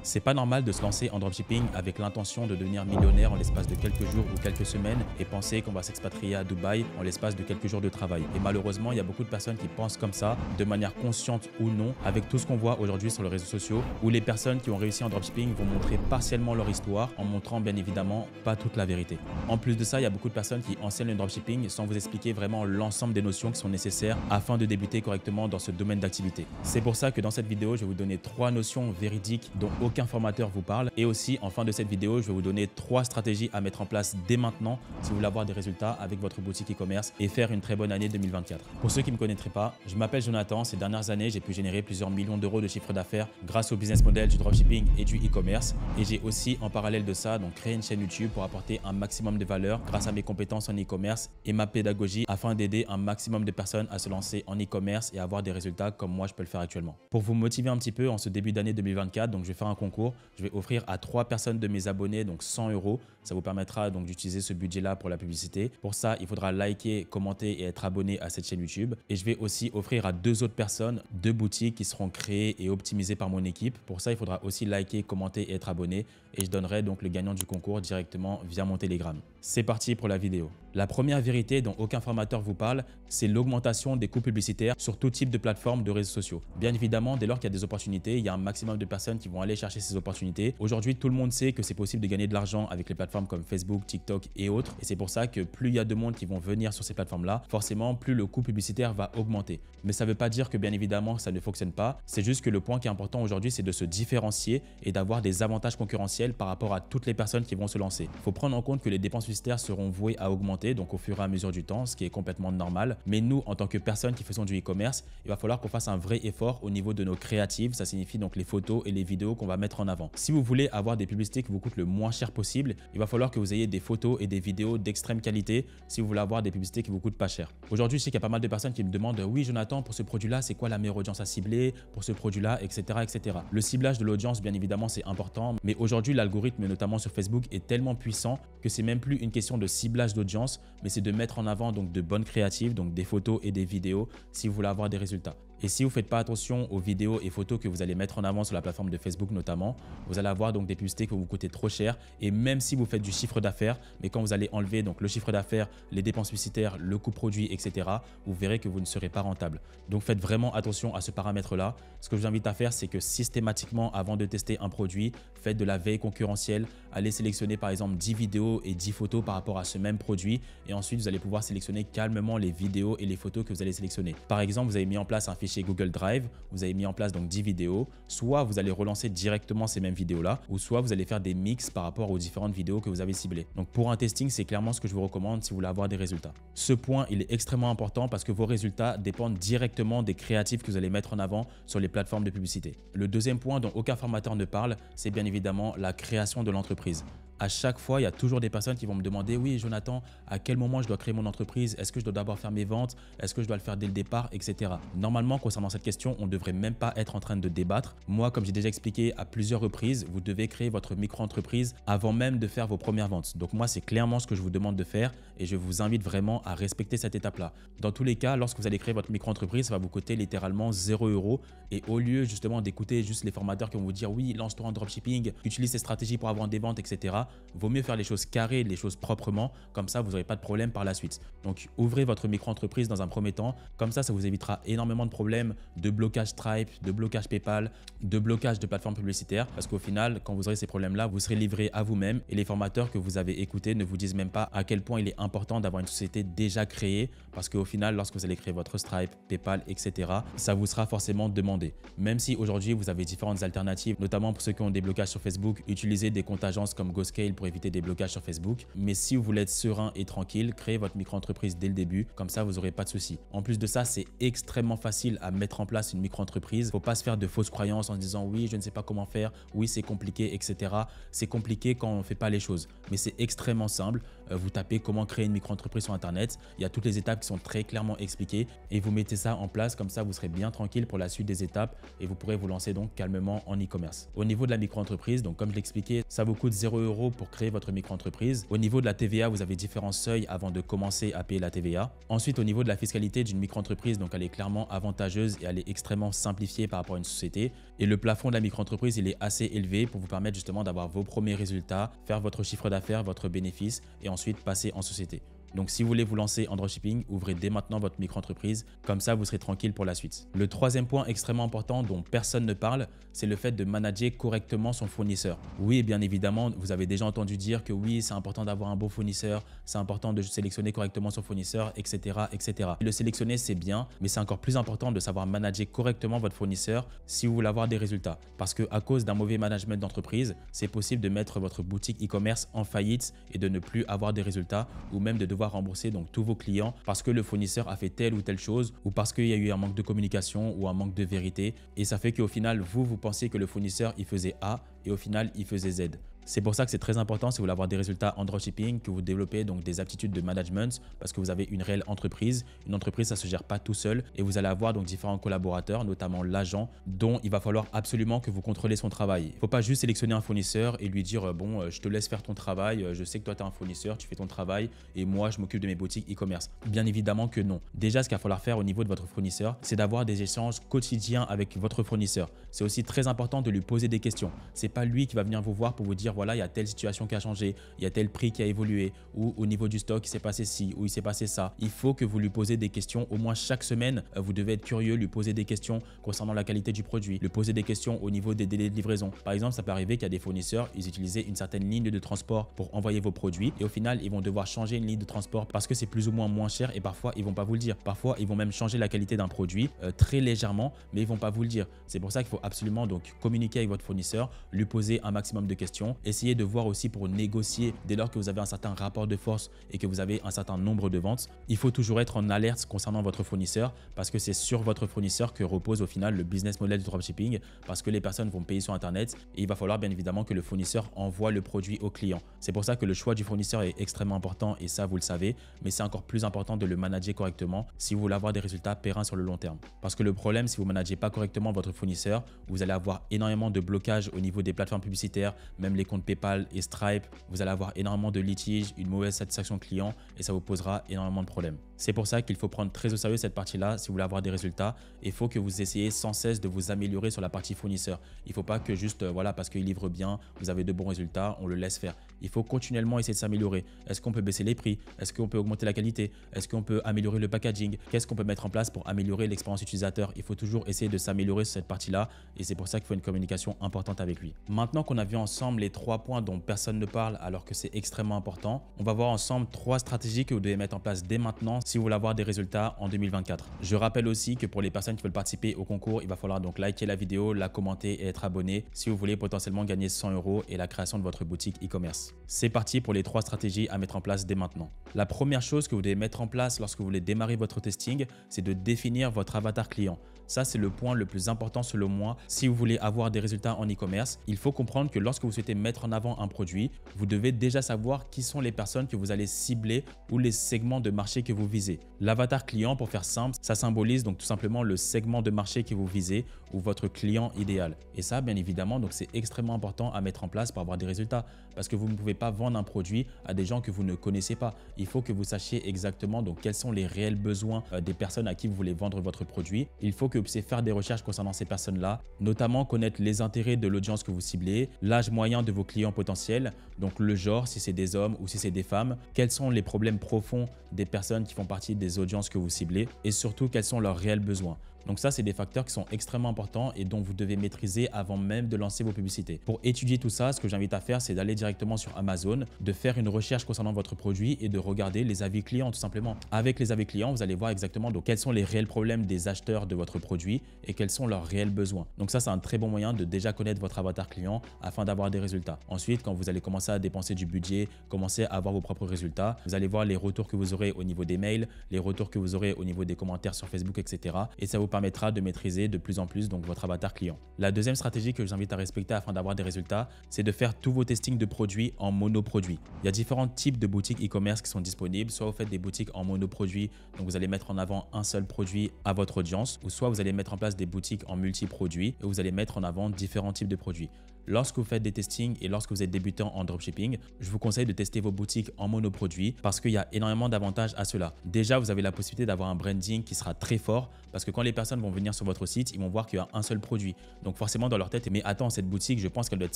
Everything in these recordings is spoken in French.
C'est pas normal de se lancer en dropshipping avec l'intention de devenir millionnaire en l'espace de quelques jours ou quelques semaines et penser qu'on va s'expatrier à Dubaï en l'espace de quelques jours de travail. Et malheureusement, il y a beaucoup de personnes qui pensent comme ça, de manière consciente ou non, avec tout ce qu'on voit aujourd'hui sur les réseaux sociaux, où les personnes qui ont réussi en dropshipping vont montrer partiellement leur histoire en montrant bien évidemment pas toute la vérité. En plus de ça, il y a beaucoup de personnes qui enseignent le dropshipping sans vous expliquer vraiment l'ensemble des notions qui sont nécessaires afin de débuter correctement dans ce domaine d'activité. C'est pour ça que dans cette vidéo, je vais vous donner 3 notions véridiques dont aucun formateur vous parle. Et aussi, en fin de cette vidéo, je vais vous donner 3 stratégies à mettre en place dès maintenant si vous voulez avoir des résultats avec votre boutique e-commerce et faire une très bonne année 2024. Pour ceux qui ne me connaîtraient pas, je m'appelle Jonathan. Ces dernières années, j'ai pu générer plusieurs millions d'euros de chiffre d'affaires grâce au business model du dropshipping et du e-commerce. Et j'ai aussi, en parallèle de ça, donc créé une chaîne YouTube pour apporter un maximum de valeur grâce à mes compétences en e-commerce et ma pédagogie afin d'aider un maximum de personnes à se lancer en e-commerce et avoir des résultats comme moi je peux le faire actuellement. Pour vous motiver un petit peu en ce début d'année 2024, donc je vais faire un concours. Je vais offrir à 3 personnes de mes abonnés donc 100 €. Ça vous permettra donc d'utiliser ce budget-là pour la publicité. Pour ça, il faudra liker, commenter et être abonné à cette chaîne YouTube. Et je vais aussi offrir à 2 autres personnes 2 boutiques qui seront créées et optimisées par mon équipe. Pour ça, il faudra aussi liker, commenter et être abonné. Et je donnerai donc le gagnant du concours directement via mon Telegram. C'est parti pour la vidéo. La première vérité dont aucun formateur vous parle, c'est l'augmentation des coûts publicitaires sur tout type de plateforme de réseaux sociaux. Bien évidemment, dès lors qu'il y a des opportunités, il y a un maximum de personnes qui vont aller chercher ces opportunités. Aujourd'hui, tout le monde sait que c'est possible de gagner de l'argent avec les plateformes comme Facebook, TikTok et autres. Et c'est pour ça que plus il y a de monde qui vont venir sur ces plateformes-là, forcément, plus le coût publicitaire va augmenter. Mais ça ne veut pas dire que bien évidemment, ça ne fonctionne pas. C'est juste que le point qui est important aujourd'hui, c'est de se différencier et d'avoir des avantages concurrentiels par rapport à toutes les personnes qui vont se lancer. Il faut prendre en compte que les dépenses publicitaires seront vouées à augmenter, donc au fur et à mesure du temps, ce qui est complètement normal. Mais nous, en tant que personnes qui faisons du e-commerce, il va falloir qu'on fasse un vrai effort au niveau de nos créatives. Ça signifie donc les photos et les vidéos qu'on va mettre en avant. Si vous voulez avoir des publicités qui vous coûtent le moins cher possible, il va falloir que vous ayez des photos et des vidéos d'extrême qualité si vous voulez avoir des publicités qui vous coûtent pas cher. Aujourd'hui, je sais qu'il y a pas mal de personnes qui me demandent « Oui, Jonathan, pour ce produit-là, c'est quoi la meilleure audience à cibler pour ce produit-là, etc. etc. » Le ciblage de l'audience, bien évidemment, c'est important. Mais aujourd'hui, l'algorithme, notamment sur Facebook, est tellement puissant que c'est même plus une question de ciblage d'audience, mais c'est de mettre en avant donc de bonnes créatives, donc des photos et des vidéos si vous voulez avoir des résultats. Et si vous ne faites pas attention aux vidéos et photos que vous allez mettre en avant sur la plateforme de Facebook notamment, vous allez avoir donc des publicités qui vont vous coûter trop cher. Et même si vous faites du chiffre d'affaires, mais quand vous allez enlever donc le chiffre d'affaires, les dépenses publicitaires, le coût produit, etc., vous verrez que vous ne serez pas rentable. Donc faites vraiment attention à ce paramètre-là. Ce que je vous invite à faire, c'est que systématiquement, avant de tester un produit, faites de la veille concurrentielle. Allez sélectionner par exemple 10 vidéos et 10 photos par rapport à ce même produit. Et ensuite, vous allez pouvoir sélectionner calmement les vidéos et les photos que vous allez sélectionner. Par exemple, vous avez mis en place un fichier Google Drive, vous avez mis en place donc 10 vidéos, soit vous allez relancer directement ces mêmes vidéos-là, ou soit vous allez faire des mix par rapport aux différentes vidéos que vous avez ciblées. Donc pour un testing, c'est clairement ce que je vous recommande si vous voulez avoir des résultats. Ce point, il est extrêmement important parce que vos résultats dépendent directement des créatifs que vous allez mettre en avant sur les plateformes de publicité. Le deuxième point dont aucun formateur ne parle, c'est bien évidemment la création de l'entreprise. À chaque fois, il y a toujours des personnes qui vont me demander « Oui, Jonathan, à quel moment je dois créer mon entreprise? Est-ce que je dois d'abord faire mes ventes? Est-ce que je dois le faire dès le départ, etc. » Normalement, concernant cette question, on ne devrait même pas être en train de débattre. Moi, comme j'ai déjà expliqué à plusieurs reprises, vous devez créer votre micro-entreprise avant même de faire vos premières ventes. Donc moi, c'est clairement ce que je vous demande de faire et je vous invite vraiment à respecter cette étape-là. Dans tous les cas, lorsque vous allez créer votre micro-entreprise, ça va vous coûter littéralement 0 € et au lieu justement d'écouter juste les formateurs qui vont vous dire « Oui, lance-toi en dropshipping, utilise ces stratégies pour avoir des ventes, etc. » Vaut mieux faire les choses carrées, les choses proprement, comme ça vous n'aurez pas de problème par la suite. Donc ouvrez votre micro-entreprise dans un premier temps, comme ça vous évitera énormément de problèmes de blocage Stripe, de blocage PayPal, de blocage de plateformes publicitaires, parce qu'au final, quand vous aurez ces problèmes-là, vous serez livré à vous-même et les formateurs que vous avez écoutés ne vous disent même pas à quel point il est important d'avoir une société déjà créée, parce qu'au final, lorsque vous allez créer votre Stripe, PayPal, etc., ça vous sera forcément demandé. Même si aujourd'hui vous avez différentes alternatives, notamment pour ceux qui ont des blocages sur Facebook, utilisez des comptes agences comme GoScale pour éviter des blocages sur Facebook. Mais si vous voulez être serein et tranquille, créez votre micro-entreprise dès le début, comme ça vous n'aurez pas de soucis. En plus de ça, c'est extrêmement facile à mettre en place une micro-entreprise. Il ne faut pas se faire de fausses croyances en se disant oui, je ne sais pas comment faire, oui, c'est compliqué, etc. C'est compliqué quand on ne fait pas les choses, mais c'est extrêmement simple. Vous tapez comment créer une micro-entreprise sur Internet. Il y a toutes les étapes qui sont très clairement expliquées et vous mettez ça en place, comme ça vous serez bien tranquille pour la suite des étapes et vous pourrez vous lancer donc calmement en e-commerce. Au niveau de la micro-entreprise, donc comme je l'expliquais, ça vous coûte 0 € € pour créer votre micro-entreprise. Au niveau de la TVA, vous avez différents seuils avant de commencer à payer la TVA. Ensuite, au niveau de la fiscalité d'une micro-entreprise, donc elle est clairement avantageuse et elle est extrêmement simplifiée par rapport à une société. Et le plafond de la micro-entreprise, il est assez élevé pour vous permettre justement d'avoir vos premiers résultats, faire votre chiffre d'affaires, votre bénéfice et ensuite passer en société. Donc si vous voulez vous lancer en dropshipping, ouvrez dès maintenant votre micro-entreprise, comme ça vous serez tranquille pour la suite. Le troisième point extrêmement important dont personne ne parle, c'est le fait de manager correctement son fournisseur. Oui, bien évidemment, vous avez déjà entendu dire que oui, c'est important d'avoir un bon fournisseur, c'est important de sélectionner correctement son fournisseur, etc. etc. Le sélectionner, c'est bien, mais c'est encore plus important de savoir manager correctement votre fournisseur si vous voulez avoir des résultats. Parce qu'à cause d'un mauvais management d'entreprise, c'est possible de mettre votre boutique e-commerce en faillite et de ne plus avoir des résultats ou même de devoir rembourser donc tous vos clients parce que le fournisseur a fait telle ou telle chose ou parce qu'il y a eu un manque de communication ou un manque de vérité et ça fait qu'au final vous pensiez que le fournisseur il faisait A et au final il faisait Z. C'est pour ça que c'est très important si vous voulez avoir des résultats en dropshipping que vous développez donc des aptitudes de management parce que vous avez une réelle entreprise. Une entreprise, ça ne se gère pas tout seul et vous allez avoir donc différents collaborateurs, notamment l'agent dont il va falloir absolument que vous contrôlez son travail. Il ne faut pas juste sélectionner un fournisseur et lui dire bon, je te laisse faire ton travail, je sais que toi tu es un fournisseur, tu fais ton travail et moi je m'occupe de mes boutiques e-commerce. Bien évidemment que non. Déjà, ce qu'il va falloir faire au niveau de votre fournisseur, c'est d'avoir des échanges quotidiens avec votre fournisseur. C'est aussi très important de lui poser des questions. C'est pas lui qui va venir vous voir pour vous dire voilà, il y a telle situation qui a changé, il y a tel prix qui a évolué, ou au niveau du stock, il s'est passé ci, ou il s'est passé ça. Il faut que vous lui posez des questions. Au moins chaque semaine, vous devez être curieux, lui poser des questions concernant la qualité du produit, lui poser des questions au niveau des délais de livraison. Par exemple, ça peut arriver qu'il y a des fournisseurs, ils utilisaient une certaine ligne de transport pour envoyer vos produits et au final, ils vont devoir changer une ligne de transport parce que c'est plus ou moins cher et parfois, ils vont pas vous le dire. Parfois, ils vont même changer la qualité d'un produit très légèrement, mais ils vont pas vous le dire. C'est pour ça qu'il faut absolument donc communiquer avec votre fournisseur, lui poser un maximum de questions, essayer de voir aussi pour négocier dès lors que vous avez un certain rapport de force et que vous avez un certain nombre de ventes. Il faut toujours être en alerte concernant votre fournisseur parce que c'est sur votre fournisseur que repose au final le business model du dropshipping parce que les personnes vont payer sur Internet et il va falloir bien évidemment que le fournisseur envoie le produit au client. C'est pour ça que le choix du fournisseur est extrêmement important et ça vous le savez, mais c'est encore plus important de le manager correctement si vous voulez avoir des résultats pérennes sur le long terme. Parce que le problème, si vous ne managez pas correctement votre fournisseur, vous allez avoir énormément de blocages au niveau des plateformes publicitaires, même les comptes PayPal et Stripe, vous allez avoir énormément de litiges, une mauvaise satisfaction client et ça vous posera énormément de problèmes. C'est pour ça qu'il faut prendre très au sérieux cette partie-là si vous voulez avoir des résultats. Il faut que vous essayiez sans cesse de vous améliorer sur la partie fournisseur. Il ne faut pas que juste voilà parce qu'il livre bien, vous avez de bons résultats, on le laisse faire. Il faut continuellement essayer de s'améliorer. Est-ce qu'on peut baisser les prix? Est-ce qu'on peut augmenter la qualité? Est-ce qu'on peut améliorer le packaging? Qu'est-ce qu'on peut mettre en place pour améliorer l'expérience utilisateur? Il faut toujours essayer de s'améliorer sur cette partie-là et c'est pour ça qu'il faut une communication importante avec lui. Maintenant qu'on a vu ensemble les 3 points dont personne ne parle alors que c'est extrêmement important, on va voir ensemble 3 stratégies que vous devez mettre en place dès maintenant si vous voulez avoir des résultats en 2024. Je rappelle aussi que pour les personnes qui veulent participer au concours, il va falloir donc liker la vidéo, la commenter et être abonné si vous voulez potentiellement gagner 100 € et la création de votre boutique e-commerce. C'est parti pour les 3 stratégies à mettre en place dès maintenant. La première chose que vous devez mettre en place lorsque vous voulez démarrer votre testing, c'est de définir votre avatar client. Ça, c'est le point le plus important selon moi. Si vous voulez avoir des résultats en e-commerce, il faut comprendre que lorsque vous souhaitez mettre en avant un produit, vous devez déjà savoir qui sont les personnes que vous allez cibler ou les segments de marché que vous visez. L'avatar client, pour faire simple, ça symbolise donc tout simplement le segment de marché que vous visez ou votre client idéal. Et ça, bien évidemment, donc c'est extrêmement important à mettre en place pour avoir des résultats parce que vous ne pouvez pas vendre un produit à des gens que vous ne connaissez pas. Il faut que vous sachiez exactement donc quels sont les réels besoins des personnes à qui vous voulez vendre votre produit. Il faut que vous puissiez faire des recherches concernant ces personnes-là, notamment connaître les intérêts de l'audience que vous ciblez, l'âge moyen de vos clients potentiels, donc le genre, si c'est des hommes ou si c'est des femmes, quels sont les problèmes profonds des personnes qui font partie des audiences que vous ciblez et surtout quels sont leurs réels besoins. Donc ça, c'est des facteurs qui sont extrêmement importants et dont vous devez maîtriser avant même de lancer vos publicités. Pour étudier tout ça, ce que j'invite à faire, c'est d'aller directement sur Amazon, de faire une recherche concernant votre produit et de regarder les avis clients tout simplement. Avec les avis clients, vous allez voir exactement donc, quels sont les réels problèmes des acheteurs de votre produit et quels sont leurs réels besoins. Donc ça, c'est un très bon moyen de déjà connaître votre avatar client afin d'avoir des résultats. Ensuite, quand vous allez commencer à dépenser du budget, commencer à avoir vos propres résultats, vous allez voir les retours que vous aurez au niveau des mails, les retours que vous aurez au niveau des commentaires sur Facebook, etc. Et ça vous permettra de maîtriser de plus en plus donc votre avatar client. La deuxième stratégie que j'invite à respecter afin d'avoir des résultats, c'est de faire tous vos testings de produits en monoproduits. Il y a différents types de boutiques e-commerce qui sont disponibles. Soit vous faites des boutiques en monoproduits, donc vous allez mettre en avant un seul produit à votre audience, ou soit vous allez mettre en place des boutiques en multi-produits et vous allez mettre en avant différents types de produits. Lorsque vous faites des testings et lorsque vous êtes débutant en dropshipping, je vous conseille de tester vos boutiques en monoproduit parce qu'il y a énormément d'avantages à cela. Déjà, vous avez la possibilité d'avoir un branding qui sera très fort parce que quand les personnes vont venir sur votre site, ils vont voir qu'il y a un seul produit. Donc forcément dans leur tête, mais attends, cette boutique, je pense qu'elle doit être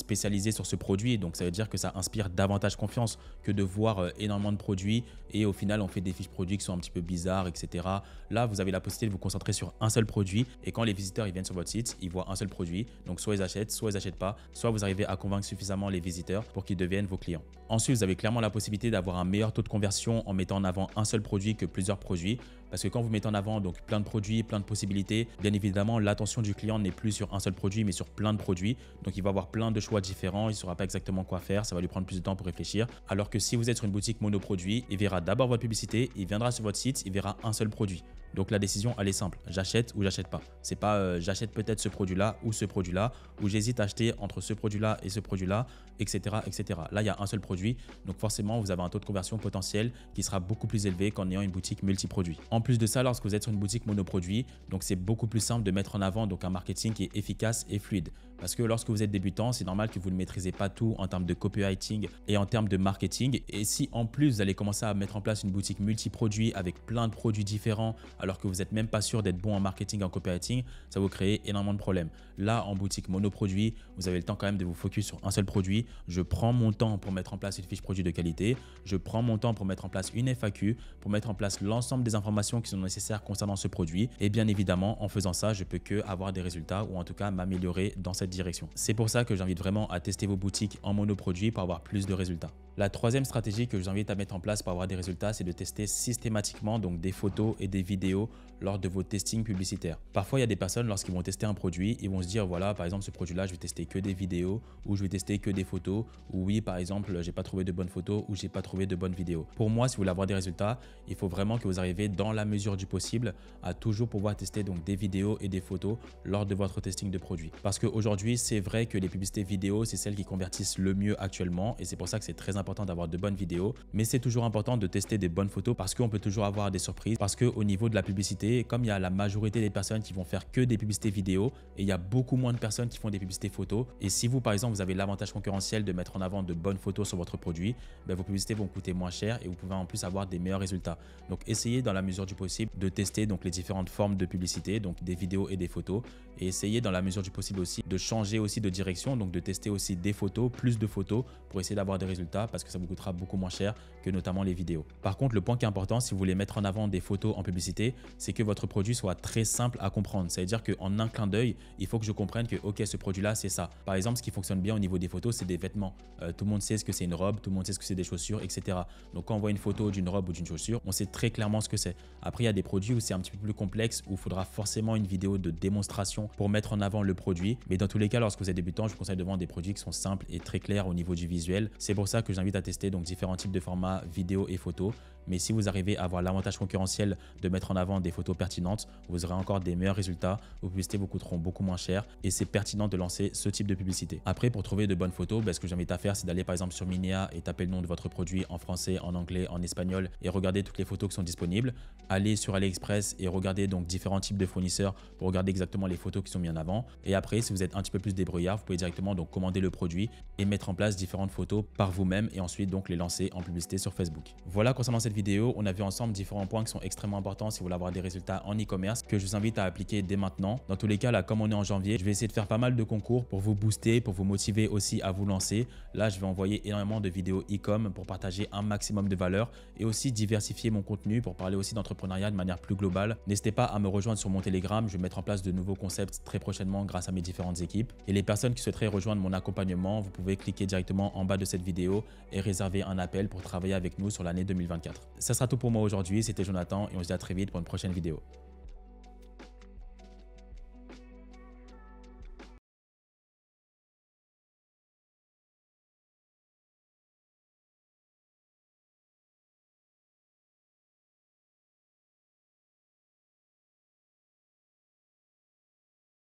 spécialisée sur ce produit. Donc ça veut dire que ça inspire davantage confiance que de voir énormément de produits et au final on fait des fiches produits qui sont un petit peu bizarres, etc. Là, vous avez la possibilité de vous concentrer sur un seul produit et quand les visiteurs ils viennent sur votre site, ils voient un seul produit. Donc soit ils achètent pas, soit vous arrivez à convaincre suffisamment les visiteurs pour qu'ils deviennent vos clients. Ensuite, vous avez clairement la possibilité d'avoir un meilleur taux de conversion en mettant en avant un seul produit que plusieurs produits. Parce que quand vous mettez en avant donc plein de produits, plein de possibilités, bien évidemment, l'attention du client n'est plus sur un seul produit, mais sur plein de produits. Donc, il va avoir plein de choix différents. Il ne saura pas exactement quoi faire. Ça va lui prendre plus de temps pour réfléchir. Alors que si vous êtes sur une boutique monoproduit, il verra d'abord votre publicité, il viendra sur votre site, il verra un seul produit. Donc la décision, elle est simple. J'achète ou j'achète pas. C'est pas j'achète peut-être ce produit-là ou ce produit-là, ou j'hésite à acheter entre ce produit-là et ce produit-là, etc., etc. Là, il y a un seul produit. Donc forcément, vous avez un taux de conversion potentiel qui sera beaucoup plus élevé qu'en ayant une boutique multiproduit. En plus de ça, lorsque vous êtes sur une boutique monoproduit, donc c'est beaucoup plus simple de mettre en avant donc un marketing qui est efficace et fluide. Parce que lorsque vous êtes débutant, c'est normal que vous ne maîtrisez pas tout en termes de copywriting et en termes de marketing. Et si en plus vous allez commencer à mettre en place une boutique multiproduit avec plein de produits différents, alors que vous n'êtes même pas sûr d'être bon en marketing, en copywriting, ça va vous créer énormément de problèmes. Là, en boutique monoproduit, vous avez le temps quand même de vous focus sur un seul produit. Je prends mon temps pour mettre en place une fiche produit de qualité. Je prends mon temps pour mettre en place une FAQ, pour mettre en place l'ensemble des informations qui sont nécessaires concernant ce produit. Et bien évidemment, en faisant ça, je peux que avoir des résultats ou en tout cas m'améliorer dans cette direction. C'est pour ça que j'invite vraiment à tester vos boutiques en monoproduit pour avoir plus de résultats. La troisième stratégie que je vous invite à mettre en place pour avoir des résultats, c'est de tester systématiquement donc des photos et des vidéos lors de vos testings publicitaires. Parfois, il y a des personnes, lorsqu'ils vont tester un produit, ils vont se dire, voilà, par exemple, ce produit-là, je vais tester que des vidéos ou je vais tester que des photos ou oui, par exemple, j'ai pas trouvé de bonnes photos ou j'ai pas trouvé de bonnes vidéos. Pour moi, si vous voulez avoir des résultats, il faut vraiment que vous arriviez dans la mesure du possible à toujours pouvoir tester donc des vidéos et des photos lors de votre testing de produit. Parce qu'aujourd'hui, c'est vrai que les publicités vidéo, c'est celles qui convertissent le mieux actuellement et c'est pour ça que c'est très important d'avoir de bonnes vidéos, mais c'est toujours important de tester des bonnes photos parce qu'on peut toujours avoir des surprises, parce qu'au niveau de la publicité, comme il y a la majorité des personnes qui vont faire que des publicités vidéo et il y a beaucoup moins de personnes qui font des publicités photos, et si vous par exemple vous avez l'avantage concurrentiel de mettre en avant de bonnes photos sur votre produit, vos publicités vont coûter moins cher et vous pouvez en plus avoir des meilleurs résultats. Donc essayez dans la mesure du possible de tester donc les différentes formes de publicité, donc des vidéos et des photos, et essayez dans la mesure du possible aussi de changer aussi de direction, donc de tester aussi des photos, plus de photos pour essayer d'avoir des résultats parce que ça vous coûtera beaucoup moins cher que notamment les vidéos. Par contre, le point qui est important si vous voulez mettre en avant des photos en publicité, c'est que votre produit soit très simple à comprendre. Ça veut dire qu'en un clin d'œil, il faut que je comprenne que ok, ce produit-là, c'est ça. Par exemple, ce qui fonctionne bien au niveau des photos, c'est des vêtements. Tout le monde sait ce que c'est une robe, tout le monde sait ce que c'est des chaussures, etc. Donc quand on voit une photo d'une robe ou d'une chaussure, on sait très clairement ce que c'est. Après, il y a des produits où c'est un petit peu plus complexe, où il faudra forcément une vidéo de démonstration pour mettre en avant le produit. Mais dans tous les cas, lorsque vous êtes débutant, je vous conseille de vendre des produits qui sont simples et très clairs au niveau du visuel. C'est pour ça que j'invite à tester donc différents types de formats vidéo et photos. Mais si vous arrivez à avoir l'avantage concurrentiel de mettre en avant des photos pertinentes, vous aurez encore des meilleurs résultats. Vos publicités vous coûteront beaucoup moins cher et c'est pertinent de lancer ce type de publicité. Après, pour trouver de bonnes photos, ce que j'invite à faire, c'est d'aller par exemple sur Minea et taper le nom de votre produit en français, en anglais, en espagnol et regarder toutes les photos qui sont disponibles. Aller sur AliExpress et regarder donc différents types de fournisseurs pour regarder exactement les photos qui sont mises en avant. Et après, si vous êtes un petit peu plus débrouillard, vous pouvez directement donc commander le produit et mettre en place différentes photos par vous-même et ensuite donc les lancer en publicité sur Facebook. Voilà concernant cette vidéo, on a vu ensemble différents points qui sont extrêmement importants si vous voulez avoir des résultats en e-commerce que je vous invite à appliquer dès maintenant. Dans tous les cas, là, comme on est en janvier, je vais essayer de faire pas mal de concours pour vous booster, pour vous motiver aussi à vous lancer. Là, je vais envoyer énormément de vidéos e-com pour partager un maximum de valeur et aussi diversifier mon contenu pour parler aussi d'entrepreneuriat de manière plus globale. N'hésitez pas à me rejoindre sur mon Telegram. Je vais mettre en place de nouveaux concepts très prochainement grâce à mes différentes équipes. Et les personnes qui souhaiteraient rejoindre mon accompagnement, vous pouvez cliquer directement en bas de cette vidéo et réserver un appel pour travailler avec nous sur l'année 2024. Ça sera tout pour moi aujourd'hui. C'était Jonathan et on se dit à très vite pour une prochaine vidéo.